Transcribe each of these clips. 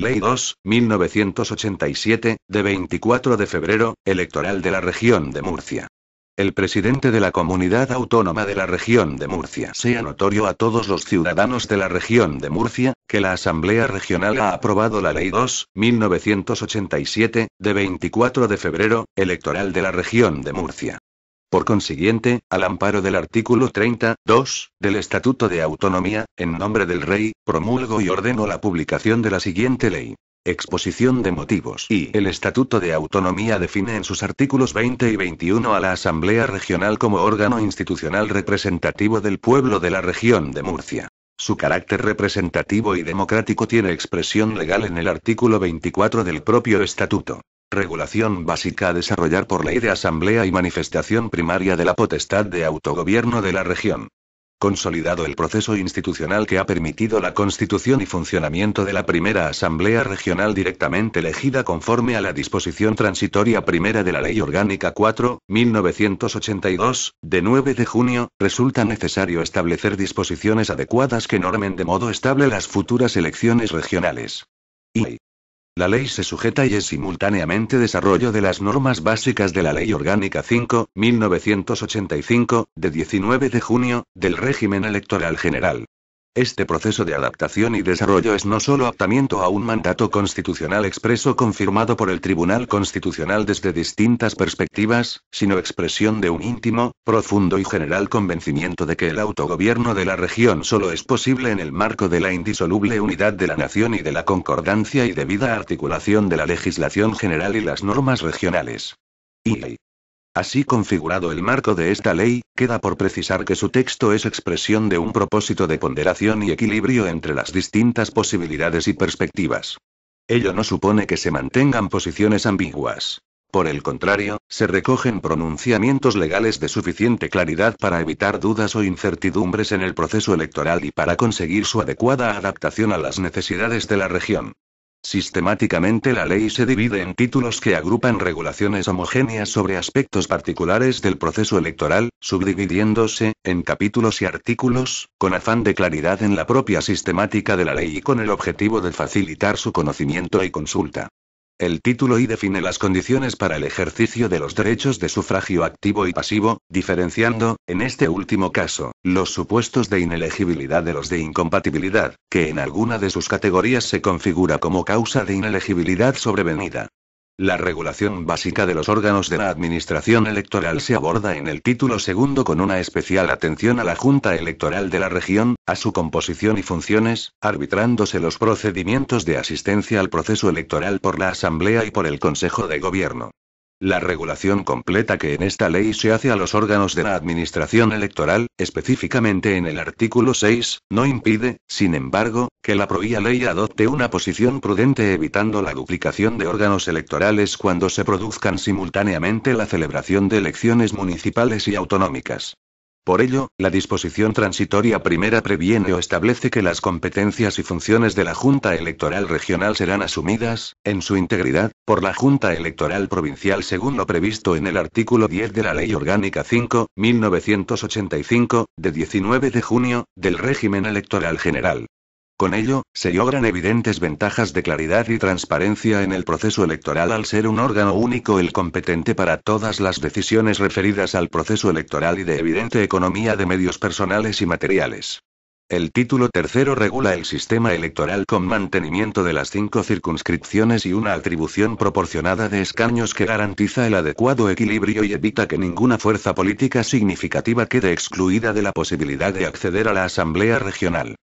Ley 2, 1987, de 24 de febrero, electoral de la región de Murcia. El presidente de la Comunidad Autónoma de la Región de Murcia. Sea notorio a todos los ciudadanos de la Región de Murcia, que la Asamblea Regional ha aprobado la Ley 2, 1987, de 24 de febrero, electoral de la Región de Murcia. Por consiguiente, al amparo del artículo 30.2, del Estatuto de Autonomía, en nombre del Rey, promulgo y ordeno la publicación de la siguiente ley. Exposición de motivos. Y el Estatuto de Autonomía define en sus artículos 20 y 21 a la Asamblea Regional como órgano institucional representativo del pueblo de la región de Murcia. Su carácter representativo y democrático tiene expresión legal en el artículo 24 del propio Estatuto. Regulación básica a desarrollar por ley de asamblea y manifestación primaria de la potestad de autogobierno de la región. Consolidado el proceso institucional que ha permitido la constitución y funcionamiento de la primera Asamblea Regional directamente elegida conforme a la disposición transitoria primera de la Ley Orgánica 4, 1982, de 9 de junio, resulta necesario establecer disposiciones adecuadas que normen de modo estable las futuras elecciones regionales. Y la ley se sujeta y es simultáneamente desarrollo de las normas básicas de la Ley Orgánica 5, 1985, de 19 de junio, del régimen electoral general. Este proceso de adaptación y desarrollo es no solo aptamiento a un mandato constitucional expreso confirmado por el Tribunal Constitucional desde distintas perspectivas, sino expresión de un íntimo, profundo y general convencimiento de que el autogobierno de la región solo es posible en el marco de la indisoluble unidad de la nación y de la concordancia y debida articulación de la legislación general y las normas regionales. Y así configurado el marco de esta ley, queda por precisar que su texto es expresión de un propósito de ponderación y equilibrio entre las distintas posibilidades y perspectivas. Ello no supone que se mantengan posiciones ambiguas. Por el contrario, se recogen pronunciamientos legales de suficiente claridad para evitar dudas o incertidumbres en el proceso electoral y para conseguir su adecuada adaptación a las necesidades de la región. Sistemáticamente la ley se divide en títulos que agrupan regulaciones homogéneas sobre aspectos particulares del proceso electoral, subdividiéndose en capítulos y artículos, con afán de claridad en la propia sistemática de la ley y con el objetivo de facilitar su conocimiento y consulta. El título I define las condiciones para el ejercicio de los derechos de sufragio activo y pasivo, diferenciando, en este último caso, los supuestos de inelegibilidad de los de incompatibilidad, que en alguna de sus categorías se configura como causa de inelegibilidad sobrevenida. La regulación básica de los órganos de la Administración Electoral se aborda en el título segundo con una especial atención a la Junta Electoral de la región, a su composición y funciones, arbitrándose los procedimientos de asistencia al proceso electoral por la Asamblea y por el Consejo de Gobierno. La regulación completa que en esta ley se hace a los órganos de la Administración Electoral, específicamente en el artículo 6, no impide, sin embargo, que la propia ley adopte una posición prudente evitando la duplicación de órganos electorales cuando se produzcan simultáneamente la celebración de elecciones municipales y autonómicas. Por ello, la disposición transitoria primera previene o establece que las competencias y funciones de la Junta Electoral Regional serán asumidas, en su integridad, por la Junta Electoral Provincial según lo previsto en el artículo 10 de la Ley Orgánica 5, 1985, de 19 de junio, del régimen electoral general. Con ello, se logran evidentes ventajas de claridad y transparencia en el proceso electoral al ser un órgano único el competente para todas las decisiones referidas al proceso electoral y de evidente economía de medios personales y materiales. El título tercero regula el sistema electoral con mantenimiento de las 5 circunscripciones y una atribución proporcionada de escaños que garantiza el adecuado equilibrio y evita que ninguna fuerza política significativa quede excluida de la posibilidad de acceder a la Asamblea Regional.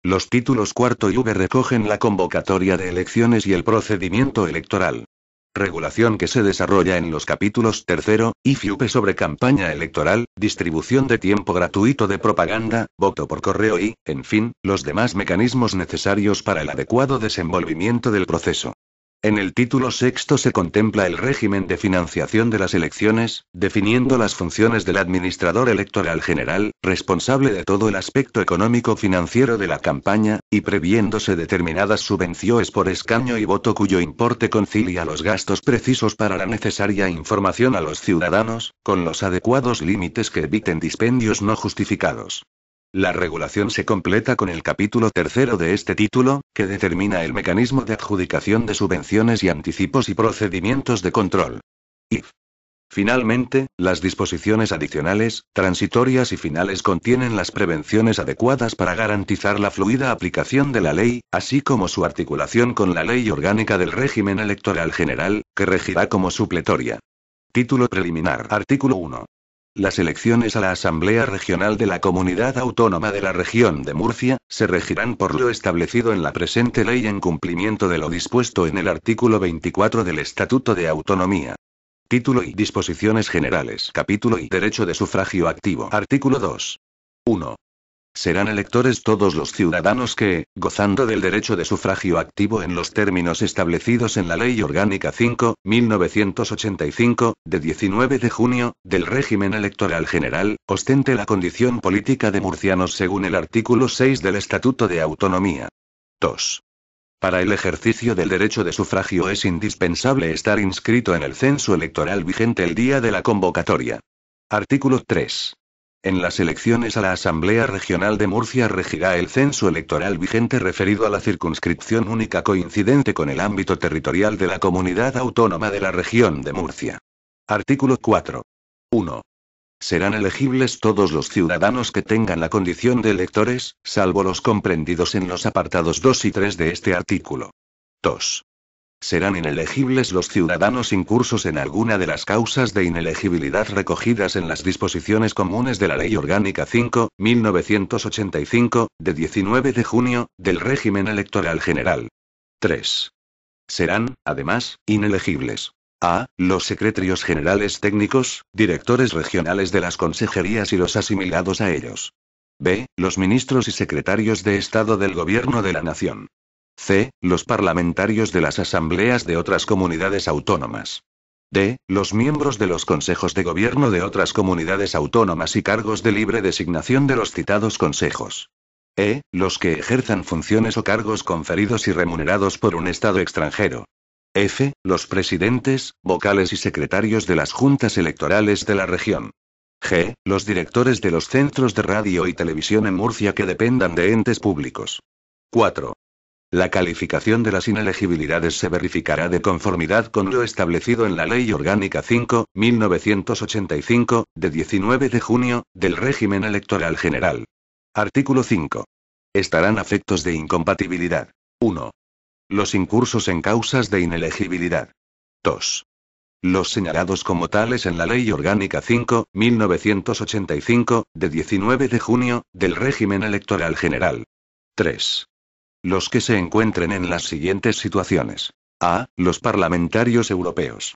Los títulos cuarto y V recogen la convocatoria de elecciones y el procedimiento electoral. Regulación que se desarrolla en los capítulos tercero, I y V sobre campaña electoral, distribución de tiempo gratuito de propaganda, voto por correo y, en fin, los demás mecanismos necesarios para el adecuado desenvolvimiento del proceso. En el título sexto se contempla el régimen de financiación de las elecciones, definiendo las funciones del administrador electoral general, responsable de todo el aspecto económico-financiero de la campaña, y previéndose determinadas subvenciones por escaño y voto cuyo importe concilia los gastos precisos para la necesaria información a los ciudadanos, con los adecuados límites que eviten dispendios no justificados. La regulación se completa con el capítulo tercero de este título, que determina el mecanismo de adjudicación de subvenciones y anticipos y procedimientos de control. If. Finalmente, las disposiciones adicionales, transitorias y finales contienen las prevenciones adecuadas para garantizar la fluida aplicación de la ley, así como su articulación con la Ley Orgánica del Régimen Electoral General, que regirá como supletoria. Título preliminar. Artículo 1. Las elecciones a la Asamblea Regional de la Comunidad Autónoma de la Región de Murcia, se regirán por lo establecido en la presente ley en cumplimiento de lo dispuesto en el artículo 24 del Estatuto de Autonomía. Título y disposiciones generales. Capítulo y derecho de sufragio activo. Artículo 2. 1. Serán electores todos los ciudadanos que, gozando del derecho de sufragio activo en los términos establecidos en la Ley Orgánica 5.1985, de 19 de junio, del régimen electoral general, ostente la condición política de murcianos según el artículo 6 del Estatuto de Autonomía. 2. Para el ejercicio del derecho de sufragio es indispensable estar inscrito en el censo electoral vigente el día de la convocatoria. Artículo 3. En las elecciones a la Asamblea Regional de Murcia regirá el censo electoral vigente referido a la circunscripción única coincidente con el ámbito territorial de la Comunidad Autónoma de la Región de Murcia. Artículo 4. 1. Serán elegibles todos los ciudadanos que tengan la condición de electores, salvo los comprendidos en los apartados 2 y 3 de este artículo. 2. Serán inelegibles los ciudadanos incursos en alguna de las causas de inelegibilidad recogidas en las disposiciones comunes de la Ley Orgánica 5.1985, de 19 de junio, del régimen electoral general. 3. Serán, además, inelegibles. A. Los secretarios generales técnicos, directores regionales de las consejerías y los asimilados a ellos. B. Los ministros y secretarios de Estado del Gobierno de la Nación. C. Los parlamentarios de las asambleas de otras comunidades autónomas. D. Los miembros de los consejos de gobierno de otras comunidades autónomas y cargos de libre designación de los citados consejos. E. Los que ejerzan funciones o cargos conferidos y remunerados por un Estado extranjero. F. Los presidentes, vocales y secretarios de las juntas electorales de la región. G. Los directores de los centros de radio y televisión en Murcia que dependan de entes públicos. 4. La calificación de las inelegibilidades se verificará de conformidad con lo establecido en la Ley Orgánica 5.1985, de 19 de junio, del régimen electoral general. Artículo 5. Estarán afectos de incompatibilidad. 1. Los incursos en causas de inelegibilidad. 2. Los señalados como tales en la Ley Orgánica 5.1985, de 19 de junio, del régimen electoral general. 3. Los que se encuentren en las siguientes situaciones. A. Los parlamentarios europeos.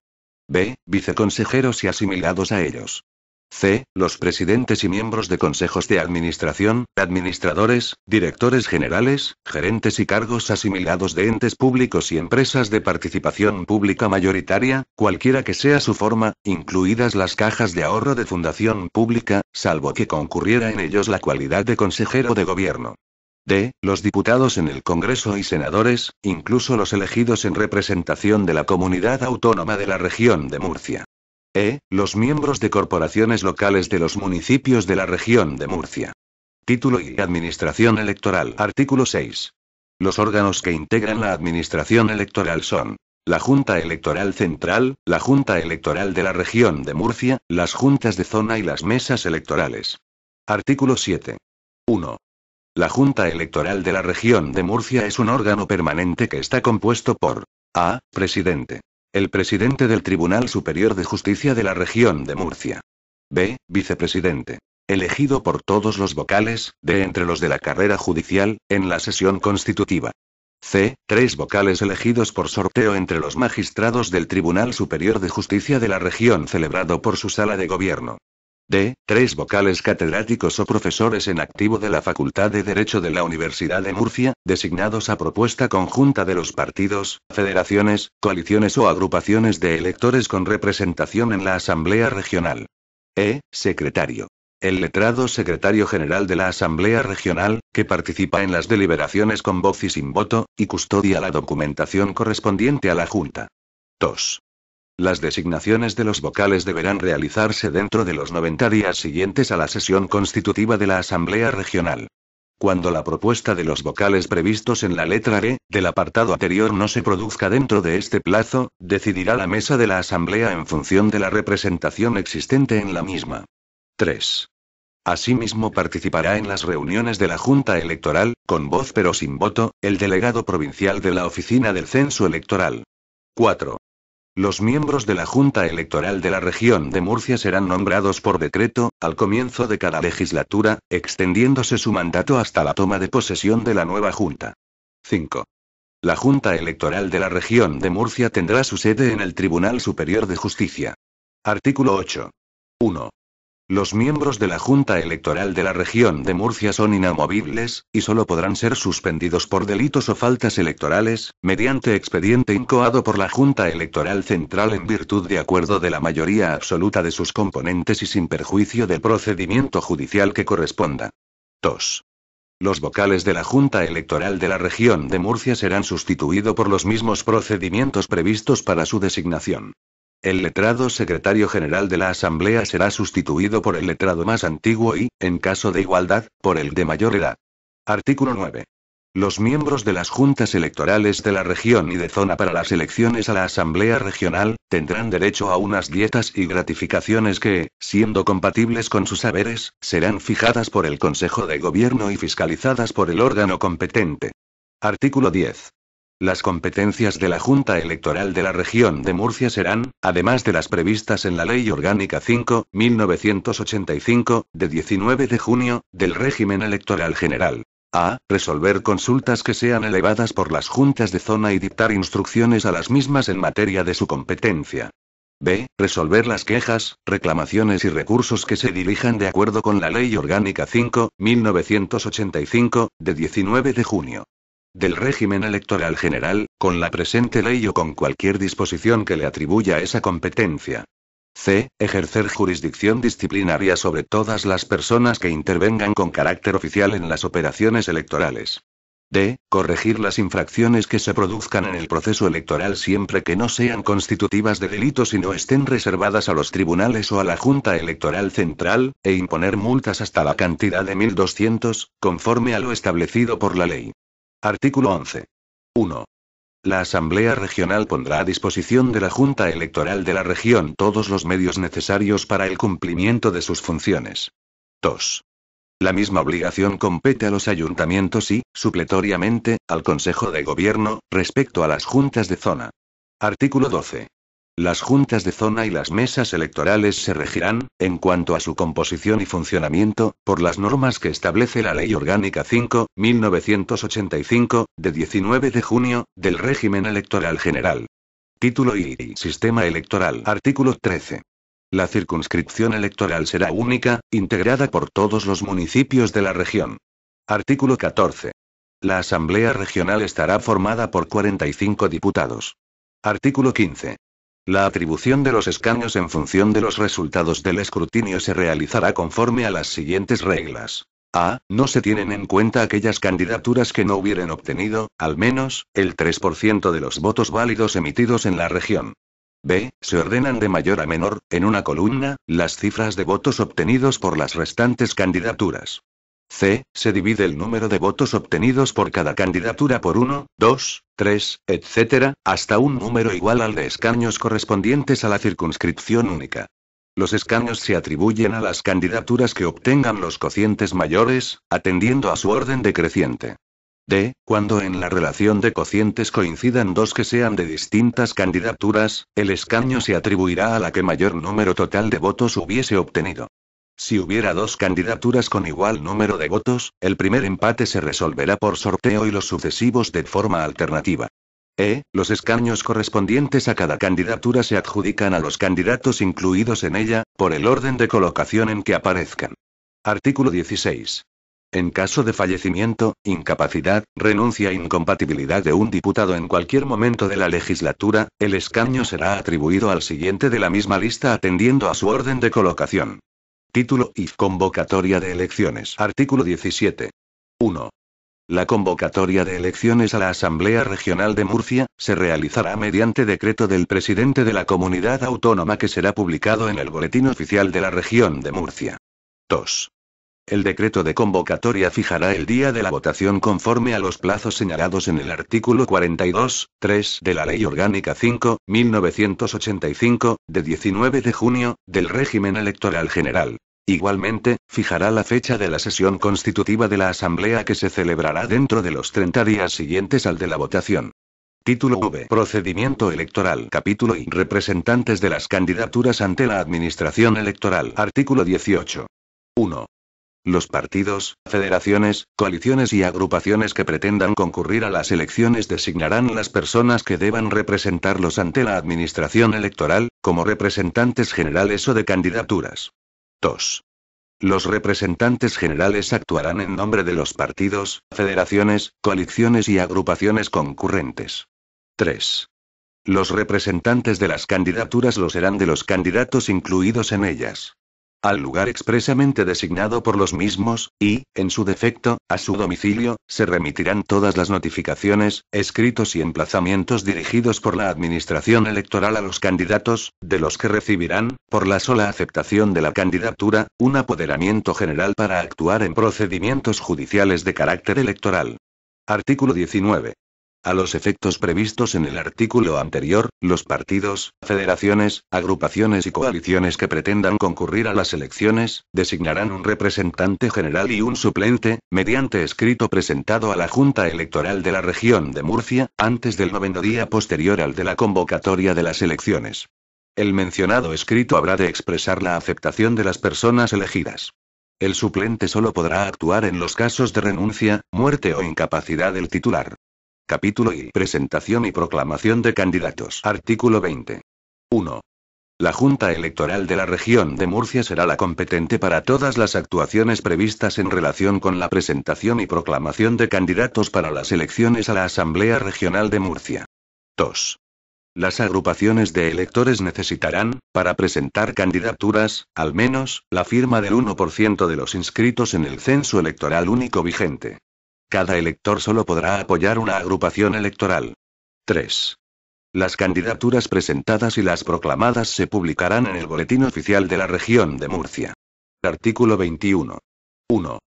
B. Viceconsejeros y asimilados a ellos. C. Los presidentes y miembros de consejos de administración, administradores, directores generales, gerentes y cargos asimilados de entes públicos y empresas de participación pública mayoritaria, cualquiera que sea su forma, incluidas las cajas de ahorro de fundación pública, salvo que concurriera en ellos la cualidad de consejero de gobierno. D. Los diputados en el Congreso y senadores, incluso los elegidos en representación de la Comunidad Autónoma de la Región de Murcia. E. Los miembros de corporaciones locales de los municipios de la Región de Murcia. Título y Administración Electoral. Artículo 6. Los órganos que integran la Administración Electoral son: la Junta Electoral Central, la Junta Electoral de la Región de Murcia, las juntas de zona y las mesas electorales. Artículo 7. 1. La Junta Electoral de la Región de Murcia es un órgano permanente que está compuesto por: A. Presidente. El presidente del Tribunal Superior de Justicia de la Región de Murcia. B. Vicepresidente. Elegido por todos los vocales, de entre los de la carrera judicial, en la sesión constitutiva. C. 3 vocales elegidos por sorteo entre los magistrados del Tribunal Superior de Justicia de la Región celebrado por su sala de gobierno. D. 3 vocales catedráticos o profesores en activo de la Facultad de Derecho de la Universidad de Murcia, designados a propuesta conjunta de los partidos, federaciones, coaliciones o agrupaciones de electores con representación en la Asamblea Regional. E. Secretario. El letrado secretario general de la Asamblea Regional, que participa en las deliberaciones con voz y sin voto, y custodia la documentación correspondiente a la Junta. 2. Las designaciones de los vocales deberán realizarse dentro de los 90 días siguientes a la sesión constitutiva de la Asamblea Regional. Cuando la propuesta de los vocales previstos en la letra E del apartado anterior no se produzca dentro de este plazo, decidirá la mesa de la Asamblea en función de la representación existente en la misma. 3. Asimismo participará en las reuniones de la Junta Electoral, con voz pero sin voto, el delegado provincial de la Oficina del Censo Electoral. 4. Los miembros de la Junta Electoral de la Región de Murcia serán nombrados por decreto, al comienzo de cada legislatura, extendiéndose su mandato hasta la toma de posesión de la nueva Junta. 5. La Junta Electoral de la Región de Murcia tendrá su sede en el Tribunal Superior de Justicia. Artículo 8. 1. Los miembros de la Junta Electoral de la Región de Murcia son inamovibles, y solo podrán ser suspendidos por delitos o faltas electorales, mediante expediente incoado por la Junta Electoral Central en virtud de acuerdo de la mayoría absoluta de sus componentes y sin perjuicio del procedimiento judicial que corresponda. 2. Los vocales de la Junta Electoral de la Región de Murcia serán sustituidos por los mismos procedimientos previstos para su designación. El letrado secretario general de la Asamblea será sustituido por el letrado más antiguo y, en caso de igualdad, por el de mayor edad. Artículo 9. Los miembros de las juntas electorales de la región y de zona para las elecciones a la Asamblea Regional, tendrán derecho a unas dietas y gratificaciones que, siendo compatibles con sus haberes, serán fijadas por el Consejo de Gobierno y fiscalizadas por el órgano competente. Artículo 10. Las competencias de la Junta Electoral de la Región de Murcia serán, además de las previstas en la Ley Orgánica 5/1985, de 19 de junio, del régimen electoral general. A. Resolver consultas que sean elevadas por las juntas de zona y dictar instrucciones a las mismas en materia de su competencia. B. Resolver las quejas, reclamaciones y recursos que se dirijan de acuerdo con la Ley Orgánica 5/1985, de 19 de junio. Del régimen electoral general, con la presente ley o con cualquier disposición que le atribuya esa competencia. C. Ejercer jurisdicción disciplinaria sobre todas las personas que intervengan con carácter oficial en las operaciones electorales. D. Corregir las infracciones que se produzcan en el proceso electoral siempre que no sean constitutivas de delitos y no estén reservadas a los tribunales o a la Junta Electoral Central, e imponer multas hasta la cantidad de 1.200, conforme a lo establecido por la ley. Artículo 11. 1. La Asamblea Regional pondrá a disposición de la Junta Electoral de la Región todos los medios necesarios para el cumplimiento de sus funciones. 2. La misma obligación compete a los ayuntamientos y, supletoriamente, al Consejo de Gobierno, respecto a las juntas de zona. Artículo 12. Las juntas de zona y las mesas electorales se regirán, en cuanto a su composición y funcionamiento, por las normas que establece la Ley Orgánica 5/1985, de 19 de junio, del régimen electoral general. Título y sistema electoral. Artículo 13. La circunscripción electoral será única, integrada por todos los municipios de la región. Artículo 14. La Asamblea Regional estará formada por 45 diputados. Artículo 15. La atribución de los escaños en función de los resultados del escrutinio se realizará conforme a las siguientes reglas. A. No se tienen en cuenta aquellas candidaturas que no hubieren obtenido, al menos, el 3% de los votos válidos emitidos en la región. B. Se ordenan de mayor a menor, en una columna, las cifras de votos obtenidos por las restantes candidaturas. C. Se divide el número de votos obtenidos por cada candidatura por 1, 2, 3, etc., hasta un número igual al de escaños correspondientes a la circunscripción única. Los escaños se atribuyen a las candidaturas que obtengan los cocientes mayores, atendiendo a su orden decreciente. D. Cuando en la relación de cocientes coincidan dos que sean de distintas candidaturas, el escaño se atribuirá a la que mayor número total de votos hubiese obtenido. Si hubiera dos candidaturas con igual número de votos, el primer empate se resolverá por sorteo y los sucesivos de forma alternativa. Los escaños correspondientes a cada candidatura se adjudican a los candidatos incluidos en ella, por el orden de colocación en que aparezcan. Artículo 16. En caso de fallecimiento, incapacidad, renuncia e incompatibilidad de un diputado en cualquier momento de la legislatura, el escaño será atribuido al siguiente de la misma lista atendiendo a su orden de colocación. Título y convocatoria de elecciones. Artículo 17. 1. La convocatoria de elecciones a la Asamblea Regional de Murcia se realizará mediante decreto del presidente de la comunidad autónoma que será publicado en el Boletín Oficial de la Región de Murcia. 2. El decreto de convocatoria fijará el día de la votación conforme a los plazos señalados en el artículo 42.3 de la Ley Orgánica 5.1985, de 19 de junio, del régimen electoral general. Igualmente, fijará la fecha de la sesión constitutiva de la Asamblea que se celebrará dentro de los 30 días siguientes al de la votación. Título V. Procedimiento electoral. Capítulo I. Representantes de las candidaturas ante la Administración electoral. Artículo 18. 1. Los partidos, federaciones, coaliciones y agrupaciones que pretendan concurrir a las elecciones designarán las personas que deban representarlos ante la Administración electoral, como representantes generales o de candidaturas. 2. Los representantes generales actuarán en nombre de los partidos, federaciones, coaliciones y agrupaciones concurrentes. 3. Los representantes de las candidaturas lo serán de los candidatos incluidos en ellas. Al lugar expresamente designado por los mismos, y, en su defecto, a su domicilio, se remitirán todas las notificaciones, escritos y emplazamientos dirigidos por la Administración electoral a los candidatos, de los que recibirán, por la sola aceptación de la candidatura, un apoderamiento general para actuar en procedimientos judiciales de carácter electoral. Artículo 19. A los efectos previstos en el artículo anterior, los partidos, federaciones, agrupaciones y coaliciones que pretendan concurrir a las elecciones, designarán un representante general y un suplente, mediante escrito presentado a la Junta Electoral de la Región de Murcia, antes del 9º día posterior al de la convocatoria de las elecciones. El mencionado escrito habrá de expresar la aceptación de las personas elegidas. El suplente solo podrá actuar en los casos de renuncia, muerte o incapacidad del titular. Capítulo I. Presentación y proclamación de candidatos. Artículo 20. 1. La Junta Electoral de la Región de Murcia será la competente para todas las actuaciones previstas en relación con la presentación y proclamación de candidatos para las elecciones a la Asamblea Regional de Murcia. 2. Las agrupaciones de electores necesitarán, para presentar candidaturas, al menos, la firma del 1% de los inscritos en el censo electoral único vigente. Cada elector solo podrá apoyar una agrupación electoral. 3. Las candidaturas presentadas y las proclamadas se publicarán en el Boletín Oficial de la Región de Murcia. Artículo 21. 1.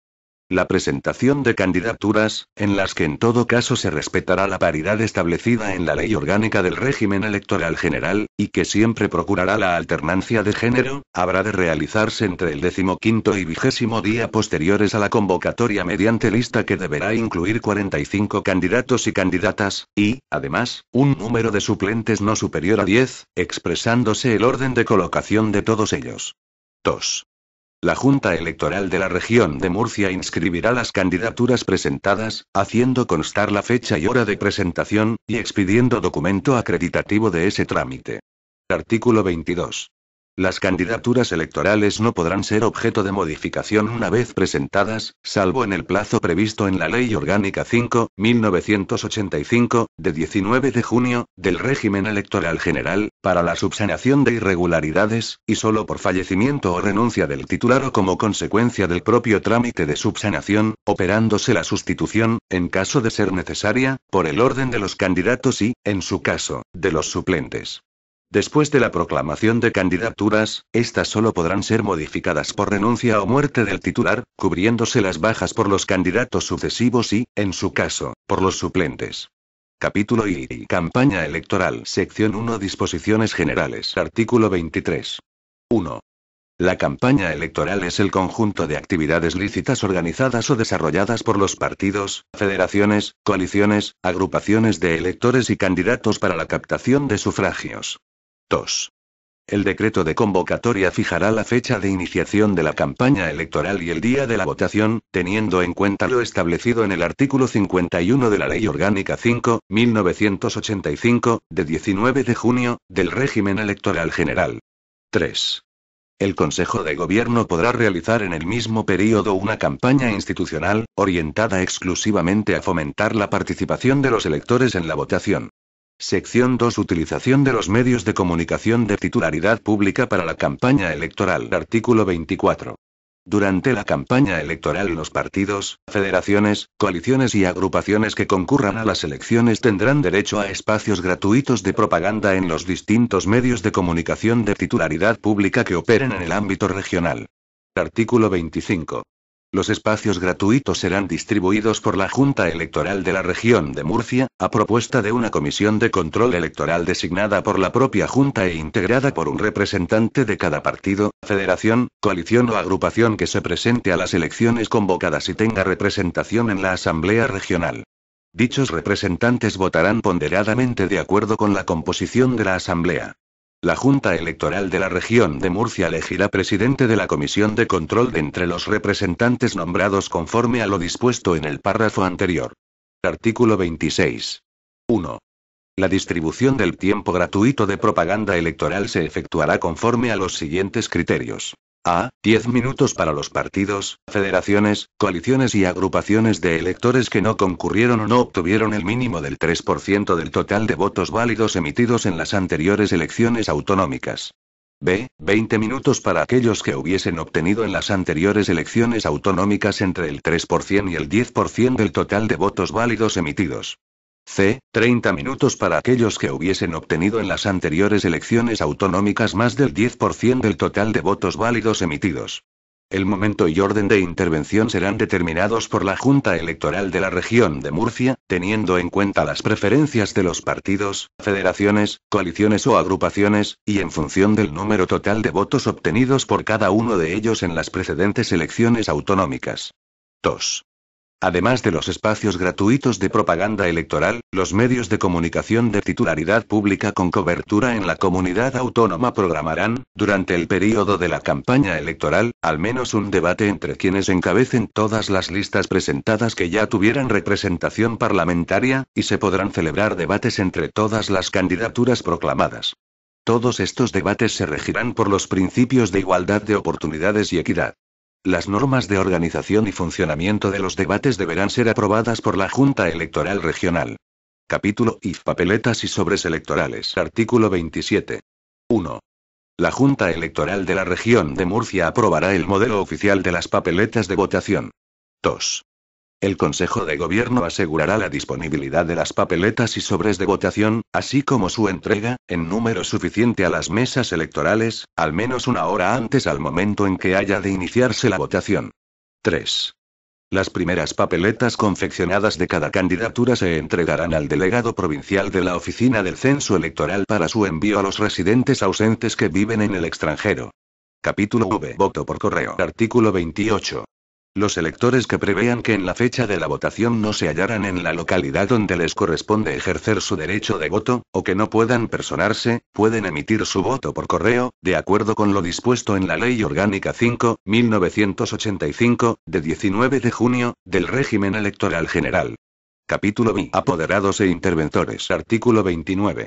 La presentación de candidaturas, en las que en todo caso se respetará la paridad establecida en la Ley Orgánica del Régimen Electoral General, y que siempre procurará la alternancia de género, habrá de realizarse entre el 15º y 20º día posteriores a la convocatoria mediante lista que deberá incluir 45 candidatos y candidatas, y, además, un número de suplentes no superior a 10, expresándose el orden de colocación de todos ellos. 2. La Junta Electoral de la Región de Murcia inscribirá las candidaturas presentadas, haciendo constar la fecha y hora de presentación, y expidiendo documento acreditativo de ese trámite. Artículo 22. Las candidaturas electorales no podrán ser objeto de modificación una vez presentadas, salvo en el plazo previsto en la Ley Orgánica 5.1985, de 19 de junio, del régimen electoral general, para la subsanación de irregularidades, y solo por fallecimiento o renuncia del titular o como consecuencia del propio trámite de subsanación, operándose la sustitución, en caso de ser necesaria, por el orden de los candidatos y, en su caso, de los suplentes. Después de la proclamación de candidaturas, estas solo podrán ser modificadas por renuncia o muerte del titular, cubriéndose las bajas por los candidatos sucesivos y, en su caso, por los suplentes. Capítulo I. Campaña electoral. Sección 1. Disposiciones generales. Artículo 23. 1. La campaña electoral es el conjunto de actividades lícitas organizadas o desarrolladas por los partidos, federaciones, coaliciones, agrupaciones de electores y candidatos para la captación de sufragios. 2. El decreto de convocatoria fijará la fecha de iniciación de la campaña electoral y el día de la votación, teniendo en cuenta lo establecido en el artículo 51 de la Ley Orgánica 5.1985, de 19 de junio, del régimen electoral general. 3. El Consejo de Gobierno podrá realizar en el mismo período una campaña institucional, orientada exclusivamente a fomentar la participación de los electores en la votación. Sección 2. Utilización de los medios de comunicación de titularidad pública para la campaña electoral. Artículo 24. Durante la campaña electoral los partidos, federaciones, coaliciones y agrupaciones que concurran a las elecciones tendrán derecho a espacios gratuitos de propaganda en los distintos medios de comunicación de titularidad pública que operen en el ámbito regional. Artículo 25. Los espacios gratuitos serán distribuidos por la Junta Electoral de la Región de Murcia, a propuesta de una comisión de control electoral designada por la propia Junta e integrada por un representante de cada partido, federación, coalición o agrupación que se presente a las elecciones convocadas y tenga representación en la Asamblea Regional. Dichos representantes votarán ponderadamente de acuerdo con la composición de la Asamblea. La Junta Electoral de la Región de Murcia elegirá presidente de la Comisión de Control de entre los representantes nombrados conforme a lo dispuesto en el párrafo anterior. Artículo 26. 1. La distribución del tiempo gratuito de propaganda electoral se efectuará conforme a los siguientes criterios. A. 10 minutos para los partidos, federaciones, coaliciones y agrupaciones de electores que no concurrieron o no obtuvieron el mínimo del 3% del total de votos válidos emitidos en las anteriores elecciones autonómicas. B. 20 minutos para aquellos que hubiesen obtenido en las anteriores elecciones autonómicas entre el 3% y el 10% del total de votos válidos emitidos. C. 30 minutos para aquellos que hubiesen obtenido en las anteriores elecciones autonómicas más del 10% del total de votos válidos emitidos. El momento y orden de intervención serán determinados por la Junta Electoral de la Región de Murcia, teniendo en cuenta las preferencias de los partidos, federaciones, coaliciones o agrupaciones, y en función del número total de votos obtenidos por cada uno de ellos en las precedentes elecciones autonómicas. 2. Además de los espacios gratuitos de propaganda electoral, los medios de comunicación de titularidad pública con cobertura en la comunidad autónoma programarán, durante el período de la campaña electoral, al menos un debate entre quienes encabecen todas las listas presentadas que ya tuvieran representación parlamentaria, y se podrán celebrar debates entre todas las candidaturas proclamadas. Todos estos debates se regirán por los principios de igualdad de oportunidades y equidad. Las normas de organización y funcionamiento de los debates deberán ser aprobadas por la Junta Electoral Regional. Capítulo I. Papeletas y sobres electorales. Artículo 27. 1. La Junta Electoral de la Región de Murcia aprobará el modelo oficial de las papeletas de votación. 2. El Consejo de Gobierno asegurará la disponibilidad de las papeletas y sobres de votación, así como su entrega, en número suficiente a las mesas electorales, al menos una hora antes al momento en que haya de iniciarse la votación. 3. Las primeras papeletas confeccionadas de cada candidatura se entregarán al delegado provincial de la Oficina del Censo Electoral para su envío a los residentes ausentes que viven en el extranjero. Capítulo V. Voto por correo. Artículo 28. Los electores que prevean que en la fecha de la votación no se hallaran en la localidad donde les corresponde ejercer su derecho de voto, o que no puedan personarse, pueden emitir su voto por correo, de acuerdo con lo dispuesto en la Ley Orgánica 5/1985, de 19 de junio, del régimen electoral general. Capítulo B. Apoderados e interventores. Artículo 29.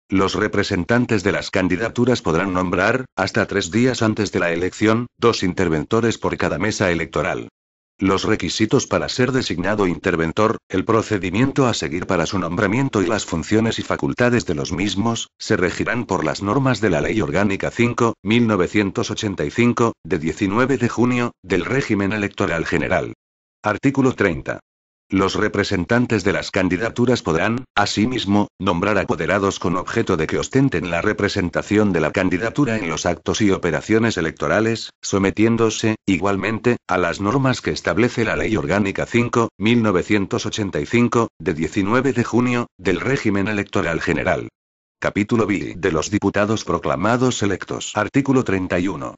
Los representantes de las candidaturas podrán nombrar, hasta 3 días antes de la elección, 2 interventores por cada mesa electoral. Los requisitos para ser designado interventor, el procedimiento a seguir para su nombramiento y las funciones y facultades de los mismos, se regirán por las normas de la Ley Orgánica 5/1985, de 19 de junio, del régimen electoral general. Artículo 30. Los representantes de las candidaturas podrán, asimismo, nombrar apoderados con objeto de que ostenten la representación de la candidatura en los actos y operaciones electorales, sometiéndose, igualmente, a las normas que establece la Ley Orgánica 5/1985, de 19 de junio, del régimen electoral general. Capítulo B. De los diputados proclamados electos. Artículo 31.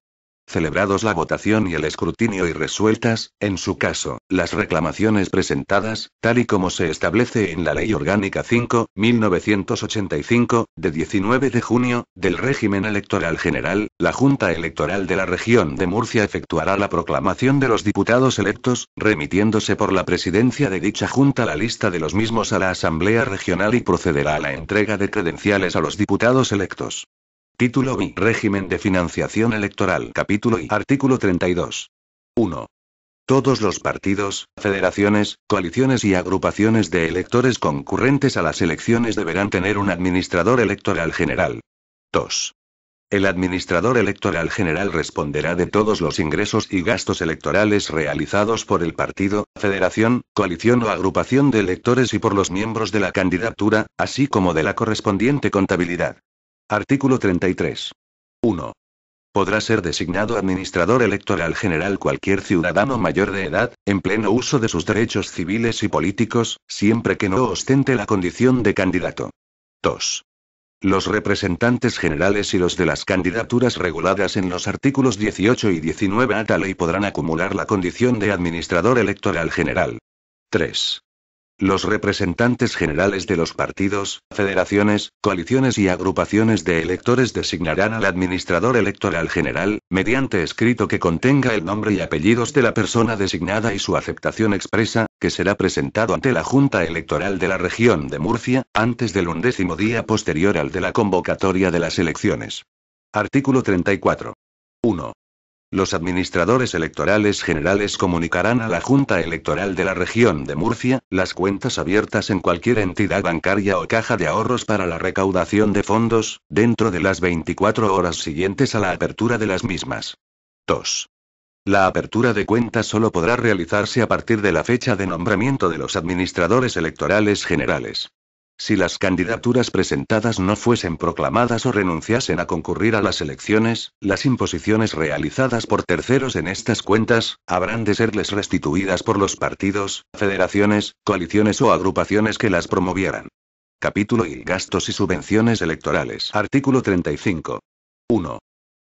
Celebrados la votación y el escrutinio y resueltas, en su caso, las reclamaciones presentadas, tal y como se establece en la Ley Orgánica 5/1985, de 19 de junio, del régimen electoral general, la Junta Electoral de la Región de Murcia efectuará la proclamación de los diputados electos, remitiéndose por la presidencia de dicha Junta la lista de los mismos a la Asamblea Regional y procederá a la entrega de credenciales a los diputados electos. Título I. Régimen de financiación electoral. Capítulo I. Artículo 32. 1. Todos los partidos, federaciones, coaliciones y agrupaciones de electores concurrentes a las elecciones deberán tener un administrador electoral general. 2. El administrador electoral general responderá de todos los ingresos y gastos electorales realizados por el partido, federación, coalición o agrupación de electores y por los miembros de la candidatura, así como de la correspondiente contabilidad. Artículo 33. 1. Podrá ser designado administrador electoral general cualquier ciudadano mayor de edad, en pleno uso de sus derechos civiles y políticos, siempre que no ostente la condición de candidato. 2. Los representantes generales y los de las candidaturas reguladas en los artículos 18 y 19 a esta ley podrán acumular la condición de administrador electoral general. 3. Los representantes generales de los partidos, federaciones, coaliciones y agrupaciones de electores designarán al administrador electoral general, mediante escrito que contenga el nombre y apellidos de la persona designada y su aceptación expresa, que será presentado ante la Junta Electoral de la Región de Murcia, antes del 1º día posterior al de la convocatoria de las elecciones. Artículo 34. 1. Los administradores electorales generales comunicarán a la Junta Electoral de la Región de Murcia las cuentas abiertas en cualquier entidad bancaria o caja de ahorros para la recaudación de fondos, dentro de las 24 horas siguientes a la apertura de las mismas. 2. La apertura de cuentas solo podrá realizarse a partir de la fecha de nombramiento de los administradores electorales generales. Si las candidaturas presentadas no fuesen proclamadas o renunciasen a concurrir a las elecciones, las imposiciones realizadas por terceros en estas cuentas, habrán de serles restituidas por los partidos, federaciones, coaliciones o agrupaciones que las promovieran. Capítulo I. Gastos y subvenciones electorales. Artículo 35. 1.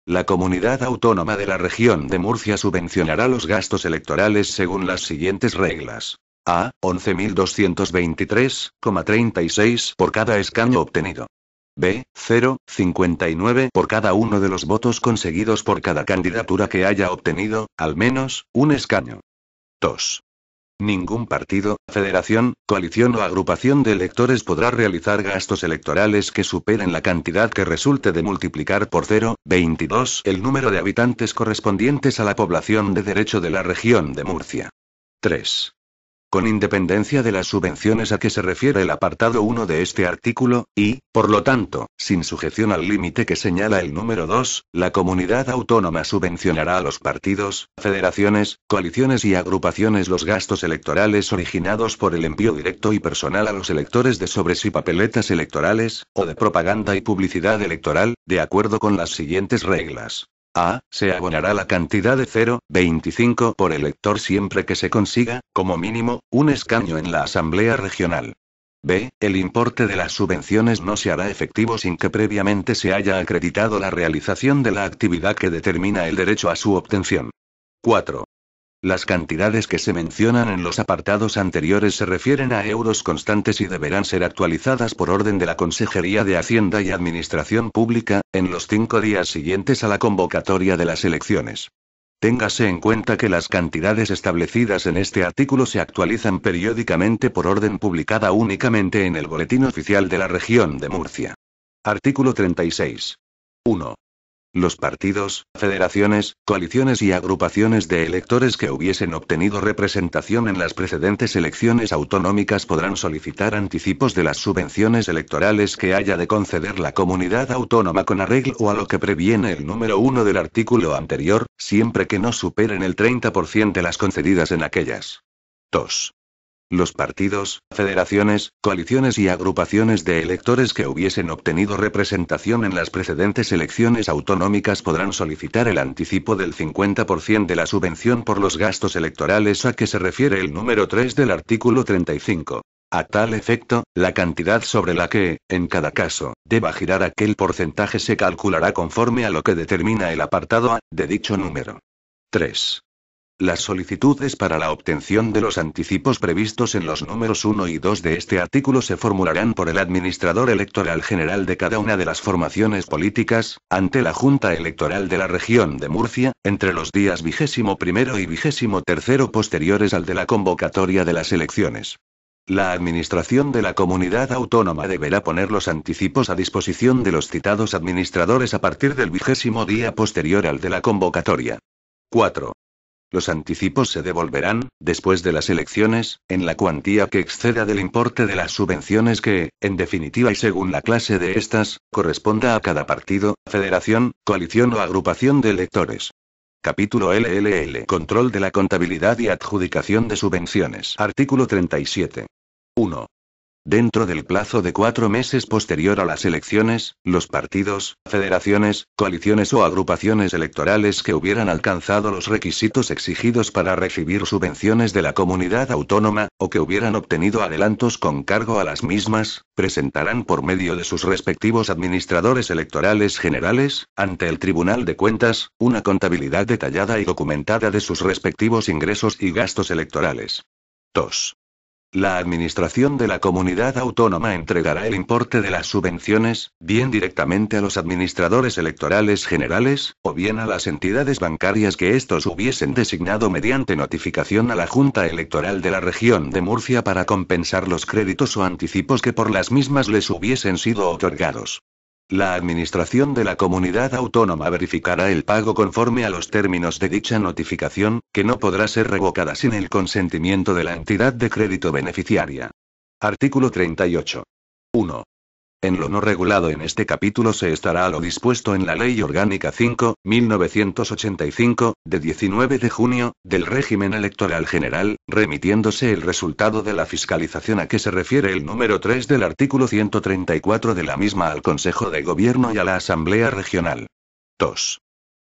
La Comunidad Autónoma de la Región de Murcia subvencionará los gastos electorales según las siguientes reglas. A. 11.223,36 por cada escaño obtenido. B. 0,59 por cada uno de los votos conseguidos por cada candidatura que haya obtenido, al menos, un escaño. 2. Ningún partido, federación, coalición o agrupación de electores podrá realizar gastos electorales que superen la cantidad que resulte de multiplicar por 0,22 el número de habitantes correspondientes a la población de derecho de la región de Murcia. 3. Con independencia de las subvenciones a que se refiere el apartado 1 de este artículo, y, por lo tanto, sin sujeción al límite que señala el número 2, la comunidad autónoma subvencionará a los partidos, federaciones, coaliciones y agrupaciones los gastos electorales originados por el envío directo y personal a los electores de sobres y papeletas electorales, o de propaganda y publicidad electoral, de acuerdo con las siguientes reglas. A. Se abonará la cantidad de 0,25 por elector siempre que se consiga, como mínimo, un escaño en la Asamblea Regional. B. El importe de las subvenciones no se hará efectivo sin que previamente se haya acreditado la realización de la actividad que determina el derecho a su obtención. 4. Las cantidades que se mencionan en los apartados anteriores se refieren a euros constantes y deberán ser actualizadas por orden de la Consejería de Hacienda y Administración Pública, en los 5 días siguientes a la convocatoria de las elecciones. Téngase en cuenta que las cantidades establecidas en este artículo se actualizan periódicamente por orden publicada únicamente en el Boletín Oficial de la Región de Murcia. Artículo 36. 1. Los partidos, federaciones, coaliciones y agrupaciones de electores que hubiesen obtenido representación en las precedentes elecciones autonómicas podrán solicitar anticipos de las subvenciones electorales que haya de conceder la comunidad autónoma con arreglo a lo que previene el número 1 del artículo anterior, siempre que no superen el 30% de las concedidas en aquellas. 2. Los partidos, federaciones, coaliciones y agrupaciones de electores que hubiesen obtenido representación en las precedentes elecciones autonómicas podrán solicitar el anticipo del 50% de la subvención por los gastos electorales a que se refiere el número 3 del artículo 35. A tal efecto, la cantidad sobre la que, en cada caso, deba girar aquel porcentaje se calculará conforme a lo que determina el apartado A, de dicho número. 3. Las solicitudes para la obtención de los anticipos previstos en los números 1 y 2 de este artículo se formularán por el administrador electoral general de cada una de las formaciones políticas, ante la Junta Electoral de la Región de Murcia, entre los días 21º y 23º posteriores al de la convocatoria de las elecciones. La Administración de la Comunidad Autónoma deberá poner los anticipos a disposición de los citados administradores a partir del 20º día posterior al de la convocatoria. 4. Los anticipos se devolverán, después de las elecciones, en la cuantía que exceda del importe de las subvenciones que, en definitiva y según la clase de estas, corresponda a cada partido, federación, coalición o agrupación de electores. Capítulo LLL. Control de la contabilidad y adjudicación de subvenciones. Artículo 37. 1. Dentro del plazo de 4 meses posterior a las elecciones, los partidos, federaciones, coaliciones o agrupaciones electorales que hubieran alcanzado los requisitos exigidos para recibir subvenciones de la comunidad autónoma, o que hubieran obtenido adelantos con cargo a las mismas, presentarán por medio de sus respectivos administradores electorales generales, ante el Tribunal de Cuentas, una contabilidad detallada y documentada de sus respectivos ingresos y gastos electorales. 2. La Administración de la Comunidad Autónoma entregará el importe de las subvenciones, bien directamente a los administradores electorales generales, o bien a las entidades bancarias que estos hubiesen designado mediante notificación a la Junta Electoral de la Región de Murcia para compensar los créditos o anticipos que por las mismas les hubiesen sido otorgados. La Administración de la Comunidad Autónoma verificará el pago conforme a los términos de dicha notificación, que no podrá ser revocada sin el consentimiento de la entidad de crédito beneficiaria. Artículo 38. 1. En lo no regulado en este capítulo se estará a lo dispuesto en la Ley Orgánica 5/1985, de 19 de junio, del régimen electoral general, remitiéndose el resultado de la fiscalización a que se refiere el número 3 del artículo 134 de la misma al Consejo de Gobierno y a la Asamblea Regional. 2.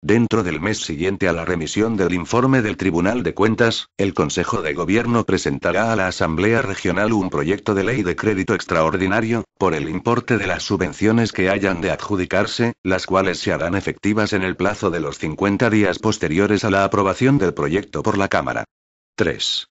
Dentro del mes siguiente a la remisión del informe del Tribunal de Cuentas, el Consejo de Gobierno presentará a la Asamblea Regional un proyecto de ley de crédito extraordinario, por el importe de las subvenciones que hayan de adjudicarse, las cuales se harán efectivas en el plazo de los 50 días posteriores a la aprobación del proyecto por la Cámara. 3.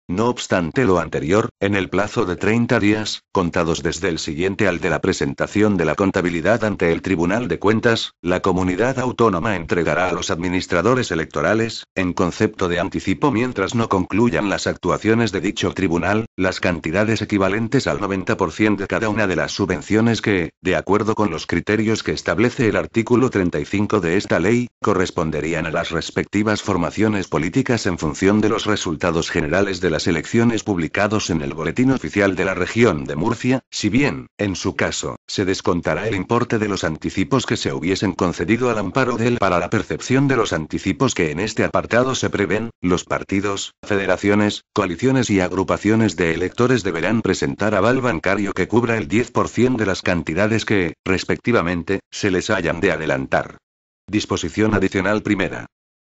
No obstante lo anterior, en el plazo de 30 días, contados desde el siguiente al de la presentación de la contabilidad ante el Tribunal de Cuentas, la comunidad autónoma entregará a los administradores electorales, en concepto de anticipo mientras no concluyan las actuaciones de dicho tribunal, las cantidades equivalentes al 90% de cada una de las subvenciones que, de acuerdo con los criterios que establece el artículo 35 de esta ley, corresponderían a las respectivas formaciones políticas en función de los resultados generales de las elecciones publicados en el Boletín Oficial de la Región de Murcia, si bien, en su caso, se descontará el importe de los anticipos que se hubiesen concedido al amparo de él para la percepción de los anticipos que en este apartado se prevén, los partidos, federaciones, coaliciones y agrupaciones de electores deberán presentar aval bancario que cubra el 10% de las cantidades que, respectivamente, se les hayan de adelantar. Disposición adicional primera.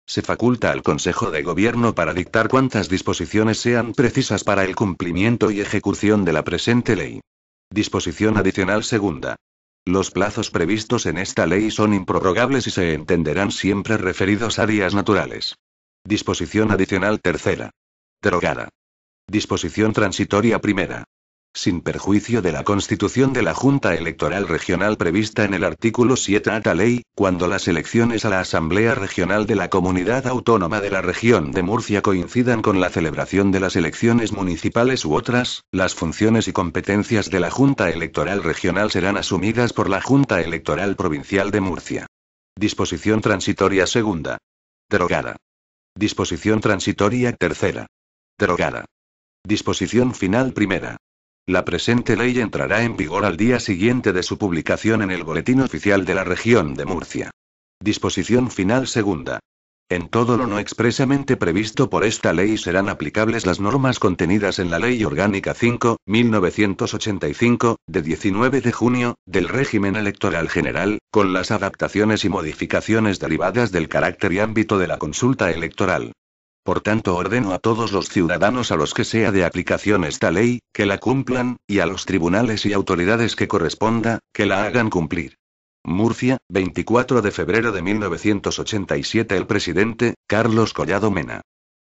Se faculta al Consejo de Gobierno para dictar cuantas disposiciones sean precisas para el cumplimiento y ejecución de la presente ley. Disposición adicional segunda. Los plazos previstos en esta ley son improrrogables y se entenderán siempre referidos a días naturales. Disposición adicional tercera. Derogada. Disposición transitoria primera. Sin perjuicio de la constitución de la Junta Electoral Regional prevista en el artículo 7 de esta ley, cuando las elecciones a la Asamblea Regional de la Comunidad Autónoma de la Región de Murcia coincidan con la celebración de las elecciones municipales u otras, las funciones y competencias de la Junta Electoral Regional serán asumidas por la Junta Electoral Provincial de Murcia. Disposición transitoria segunda. Derogada. Disposición transitoria tercera. Derogada. Disposición final primera. La presente ley entrará en vigor al día siguiente de su publicación en el Boletín Oficial de la Región de Murcia. Disposición final segunda. En todo lo no expresamente previsto por esta ley serán aplicables las normas contenidas en la Ley Orgánica 5/1985, de 19 de junio, del régimen electoral general, con las adaptaciones y modificaciones derivadas del carácter y ámbito de la consulta electoral. Por tanto, ordeno a todos los ciudadanos a los que sea de aplicación esta ley, que la cumplan, y a los tribunales y autoridades que corresponda, que la hagan cumplir. Murcia, 24 de febrero de 1987. El presidente, Carlos Collado Mena.